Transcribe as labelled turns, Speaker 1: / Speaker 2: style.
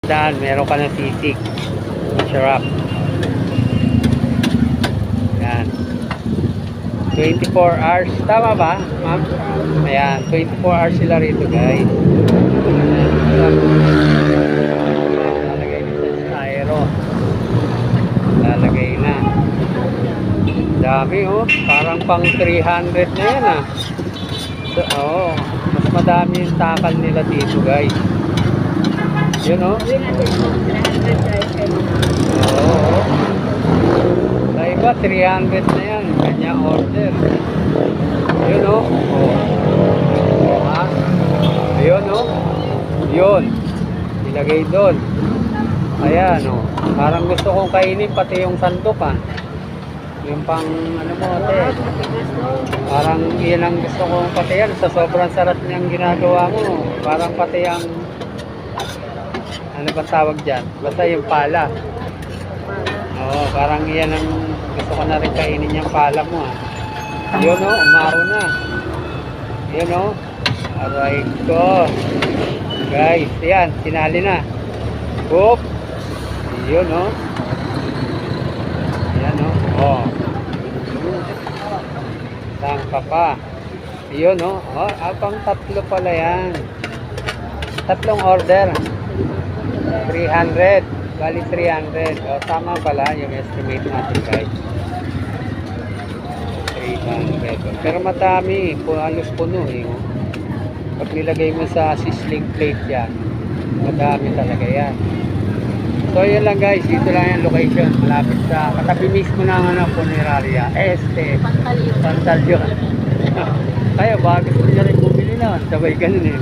Speaker 1: Daan, meron ka ng sisig. Masarap. Yan. 24 hours. Tama ba, ma'am? Ayan, 24 hours sila rito, guys. Lalagay nito sa aero. Lalagay na. Dami, oh. Parang pang 300 na yan, ah. So, oh, mas madami yung takal nila dito, guys. Yun, oh. Oo. Sa iba, 300 na yan. Kanya order. Yun, oh. Oh. Ha? Yun, oh. Yun. Ilagay doon. Ayan, oh. Parang gusto kong kainin pati yung sandok, ah. Yung pang, ano mo, ate. Parang yun ang gusto kong pati yan. Sa sobrang sarap niyang ginagawa mo. Parang pati ang, ano ba tawag dyan? Basta yung pala. Oo, parang yan ang gusto ko na rin kainin yung pala mo, ah. Yun, oh, umaro na. Yun, oh. Aray ko. Guys, yan, sinali na. Oop. Yun, oh. Yan, oh. Oh. Sangka pa. Yun, oh. Oh, pang tatlo pala yan. Tatlong order. 300. Bali 300. O, tama pala yung estimate natin, guys. 300. Pero matami. Halos puno, eh. Pag nilagay mo sa sizzling plate yan, madami talaga yan. So, yun lang, guys. Dito lang yung location. Malapit sa katabi mismo ng funeraria. Pantalyo. Kaya, baka gusto nyo rin bumili na. Sabay ganun, eh.